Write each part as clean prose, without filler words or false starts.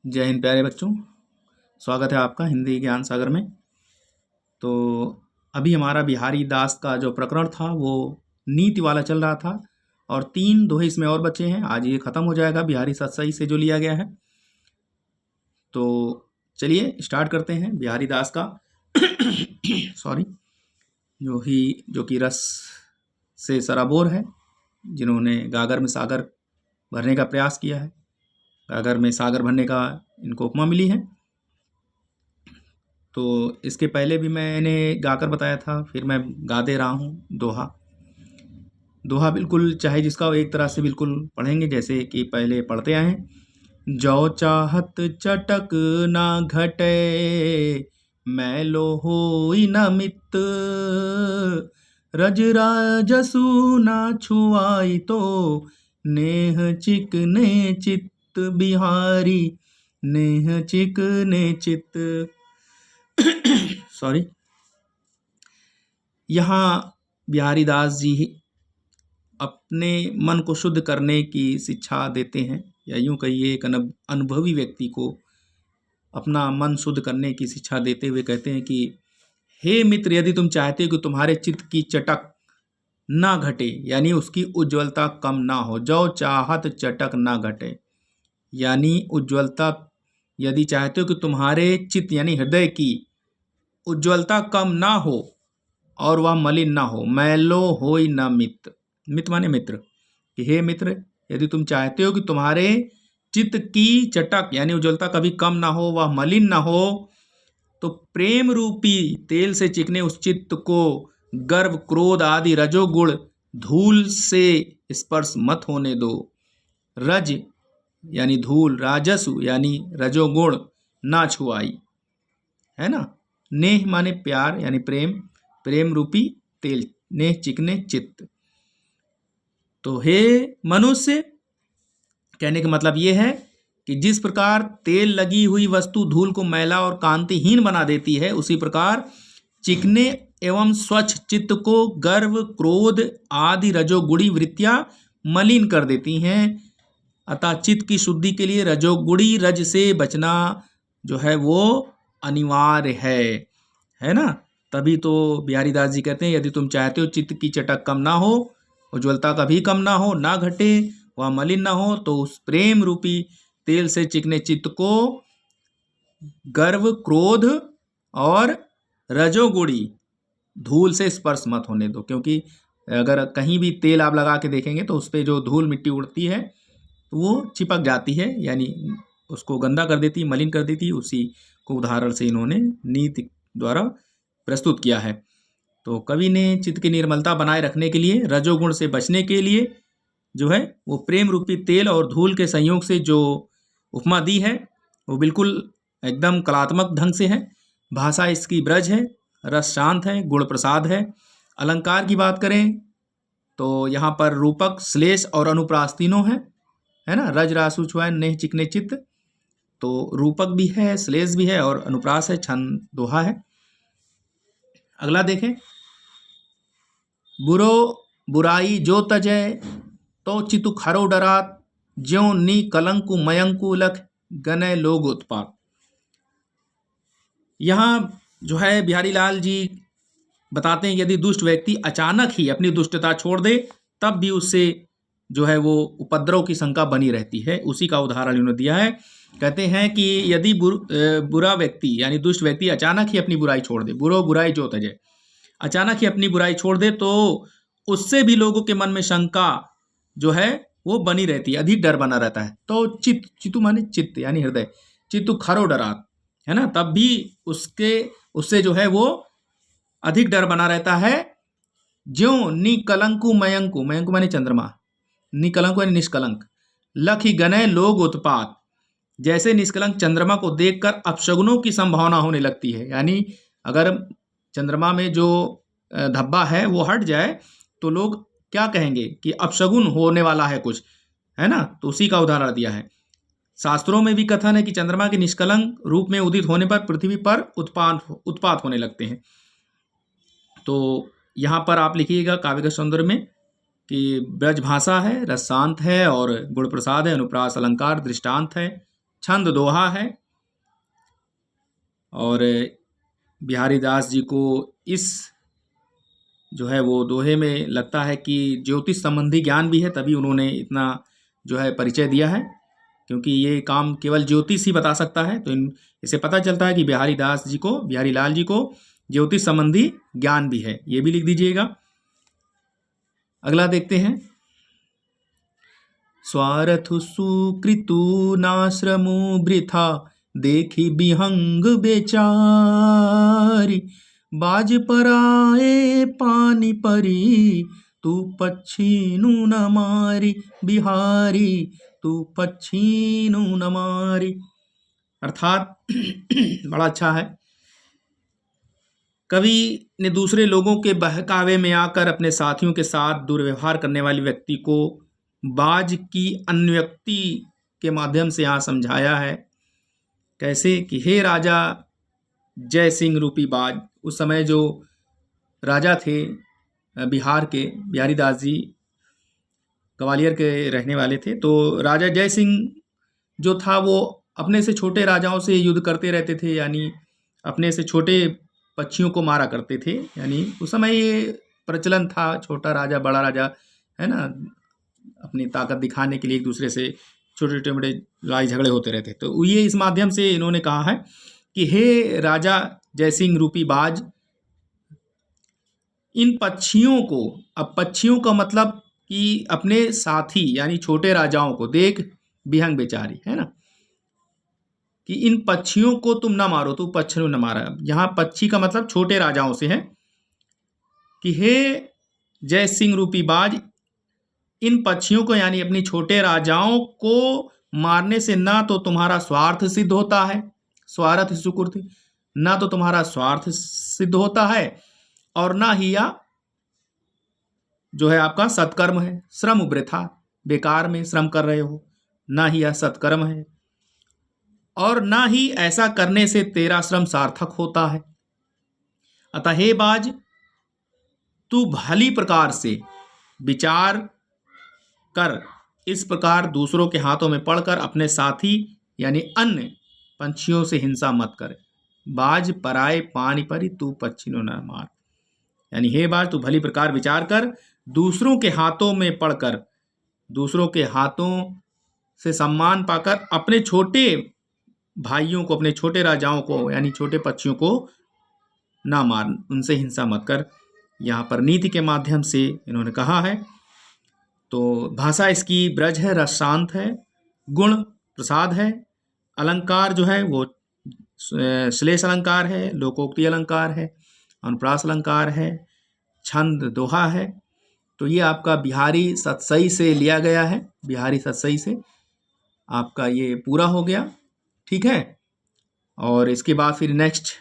जय हिंद प्यारे बच्चों। स्वागत है आपका हिंदी ज्ञान सागर में। तो अभी हमारा बिहारी दास का जो प्रकरण था वो नीति वाला चल रहा था और 3 दोहे इसमें और बचे हैं। आज ये ख़त्म हो जाएगा बिहारी सतसई से जो लिया गया है। तो चलिए स्टार्ट करते हैं बिहारी दास का सॉरी जो कि रस से सराबोर है, जिन्होंने गागर में सागर भरने का प्रयास किया है। गागर में सागर भरने का इनको उपमा मिली है। तो इसके पहले भी मैंने गाकर बताया था, फिर मैं गा दे रहा हूँ दोहा। दोहा बिल्कुल चाहे जिसका एक तरह से बिल्कुल पढ़ेंगे जैसे कि पहले पढ़ते आए हैं। जो चाहत चटक ना घटे, मैलो होई न मित, रज राजसु ना छुआई तो, नेह चिकने चित्त बिहारी, नेह चिकने चित्त। सॉरी। यहाँ बिहारी दास जी अपने मन को शुद्ध करने की शिक्षा देते हैं, या यूं कहिए एक अनुभवी व्यक्ति को अपना मन शुद्ध करने की शिक्षा देते हुए कहते हैं कि हे मित्र, यदि तुम चाहते हो कि तुम्हारे चित्त की चटक ना घटे, यानी उसकी उज्ज्वलता कम ना हो, जो चाहत चटक ना घटे, यानी उज्ज्वलता यदि चाहते हो कि तुम्हारे चित्त यानी हृदय की उज्ज्वलता कम ना हो और वह मलिन ना हो, मैलो होई न मित, मित माने मित्र, कि हे मित्र, यदि तुम चाहते हो कि तुम्हारे चित्त की चटक यानी उज्ज्वलता कभी कम ना हो, वह मलिन ना हो, तो प्रेम रूपी तेल से चिकने उस चित्त को गर्व क्रोध आदि रजोगुण धूल से स्पर्श मत होने दो। रज यानी धूल, राजसु यानी रजोगुण ना छुआई, है ना। नेह माने प्यार यानी प्रेम, प्रेम रूपी तेल, नेह चिकने चित्त। तो हे मनुष्य, कहने का मतलब ये है कि जिस प्रकार तेल लगी हुई वस्तु धूल को मैला और कांतिहीन बना देती है, उसी प्रकार चिकने एवं स्वच्छ चित्त को गर्व क्रोध आदि रजोगुणी वृत्तियां मलिन कर देती हैं। अतः चित्त की शुद्धि के लिए रजोगुणी रज से बचना जो है वो अनिवार्य है ना। तभी तो बिहारी दास जी कहते हैं यदि तुम चाहते हो चित्त की चटक कम ना हो, उज्ज्वलता कभी कम ना हो, ना घटे, वह मलिन ना हो, तो उस प्रेम रूपी तेल से चिकने चित्त को गर्व क्रोध और रजोगुणी धूल से स्पर्श मत होने दो। क्योंकि अगर कहीं भी तेल आप लगा के देखेंगे तो उस पर जो धूल मिट्टी उड़ती है तो वो चिपक जाती है, यानी उसको गंदा कर देती, मलिन कर देती। उसी को उदाहरण से इन्होंने नीति द्वारा प्रस्तुत किया है। तो कवि ने चित्त की निर्मलता बनाए रखने के लिए, रजोगुण से बचने के लिए जो है वो प्रेम रूपी तेल और धूल के संयोग से जो उपमा दी है वो बिल्कुल एकदम कलात्मक ढंग से है। भाषा इसकी ब्रज है, रस शांत है, गुण प्रसाद है। अलंकार की बात करें तो यहाँ पर रूपक, श्लेष और अनुप्रास तीनों है ना। रज रासु छुआए नेह चिकने चित्त, तो रूपक भी है, श्लेष भी है और अनुप्रास है, छंद दोहा है। अगला देखें, बुरो बुराई जो तजय, तो चितु खरो डरात, ज्यों नी कलंकु मयंकु लख, गनय लोग उत्पात। यहाँ जो है बिहारी लाल जी बताते हैं यदि दुष्ट व्यक्ति अचानक ही अपनी दुष्टता छोड़ दे तब भी उससे जो है वो उपद्रव की शंका बनी रहती है। उसी का उदाहरण इन्होंने दिया है। कहते हैं कि यदि बुरा व्यक्ति यानी दुष्ट व्यक्ति अचानक ही अपनी बुराई छोड़ दे, बुरो बुराई जो तजय, अचानक ही अपनी बुराई छोड़ दे तो उससे भी लोगों के मन में शंका जो है वो बनी रहती है, अधिक डर बना रहता है। तो चितु माने चित्त यानी हृदय, चित्तु खरो डरात, है ना, तब भी उससे जो है वो अधिक डर बना रहता है। ज्यों निकलंकु मयंकु, मयंकु माने चंद्रमा, निकलंकु यानी निष्कलंक, लखी गनय लोग उत्पात, जैसे निष्कलंक चंद्रमा को देखकर अपशगुनों की संभावना होने लगती है। यानी अगर चंद्रमा में जो धब्बा है वो हट जाए तो लोग क्या कहेंगे कि अपशगुन होने वाला है कुछ, है ना। तो उसी का उदाहरण दिया है। शास्त्रों में भी कथन है कि चंद्रमा के निष्कलंक रूप में उदित होने पर पृथ्वी पर उत्पात होने लगते हैं। तो यहाँ पर आप लिखिएगा काव्य के सौंदर्य में कि ब्रज भाषा है, रस शांत है और गुण प्रसाद है, अनुप्रास अलंकार दृष्टांत है, छंद दोहा है। और बिहारी दास जी को इस जो है वो दोहे में लगता है कि ज्योतिष संबंधी ज्ञान भी है, तभी उन्होंने इतना जो है परिचय दिया है, क्योंकि ये काम केवल ज्योतिष ही बता सकता है। तो इससे पता चलता है कि बिहारी दास जी को, बिहारी लाल जी को ज्योतिष संबंधी ज्ञान भी है। ये भी लिख दीजिएगा। अगला देखते हैं। स्वार्थु सुकृतु नाश्रमु वृथा देखी विहंग बेचारी बाज पराए पानी परी तू पक्षीनु न मारी बिहारी तू पक्षीनु न मारी। अर्थात बड़ा अच्छा है। कवि ने दूसरे लोगों के बहकावे में आकर अपने साथियों के साथ दुर्व्यवहार करने वाले व्यक्ति को बाज की अन्व्यक्ति के माध्यम से यहाँ समझाया है। कैसे कि हे राजा जय सिंह रूपी बाज, उस समय जो राजा थे बिहार के, बिहारी दास जी ग्वालियर के रहने वाले थे। तो राजा जय सिंह जो था वो अपने से छोटे राजाओं से युद्ध करते रहते थे, यानी अपने से छोटे पक्षियों को मारा करते थे। यानी उस समय ये प्रचलन था, छोटा राजा बड़ा राजा, है ना, अपनी ताकत दिखाने के लिए एक दूसरे से छोटे छोटे बड़े लड़ाई झगड़े होते रहते। तो ये इस माध्यम से इन्होंने कहा है कि हे राजा जयसिंह रूपी बाज, इन पक्षियों को, अब पक्षियों का मतलब कि अपने साथी यानी छोटे राजाओं को देख विहंग बेचारी, है ना, कि इन पक्षियों को तुम ना मारो, तो पक्षियों न मारा। यहाँ पक्षी का मतलब छोटे राजाओं से है कि हे जय सिंह रूपी बाज, इन पक्षियों को यानी अपनी छोटे राजाओं को मारने से ना तो तुम्हारा स्वार्थ सिद्ध होता है, स्वार्थ सुकृति, ना तो तुम्हारा स्वार्थ सिद्ध होता है, और ना ही या जो है आपका सत्कर्म है, श्रम वृथा, बेकार में श्रम कर रहे हो, ना ही यह सत्कर्म है, और ना ही ऐसा करने से तेरा श्रम सार्थक होता है। अतः हे बाज, तू भली प्रकार से विचार कर, इस प्रकार दूसरों के हाथों में पड़कर अपने साथी यानी अन्य पंछियों से हिंसा मत कर। बाज पराए पानी परी तू पक्षी न मार, यानी हे बाज तू भली प्रकार विचार कर, दूसरों के हाथों में पड़कर, दूसरों के हाथों से सम्मान पाकर अपने छोटे भाइयों को, अपने छोटे राजाओं को यानी छोटे पक्षियों को ना मार, उनसे हिंसा मत कर। यहाँ पर नीति के माध्यम से इन्होंने कहा है। तो भाषा इसकी ब्रज है, रस शांत है, गुण प्रसाद है, अलंकार जो है वो श्लेष अलंकार है, लोकोक्ति अलंकार है, अनुप्रास अलंकार है, छंद दोहा है। तो ये आपका बिहारी सतसई से लिया गया है, बिहारी सतसई से आपका ये पूरा हो गया। ठीक है, और इसके बाद फिर नेक्स्ट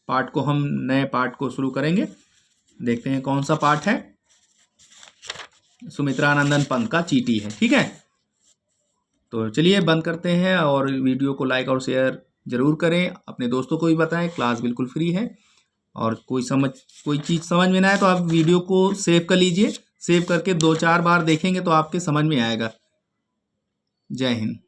पार्ट को, हम नए पार्ट को शुरू करेंगे। देखते हैं कौन सा पार्ट है। सुमित्रानंदन पंत का चीटी है। ठीक है, तो चलिए बंद करते हैं, और वीडियो को लाइक और शेयर जरूर करें, अपने दोस्तों को भी बताएं। क्लास बिल्कुल फ्री है, और कोई चीज़ समझ में ना आए तो आप वीडियो को सेव कर लीजिए, सेव करके 2-4 बार देखेंगे तो आपके समझ में आएगा। जय हिंद।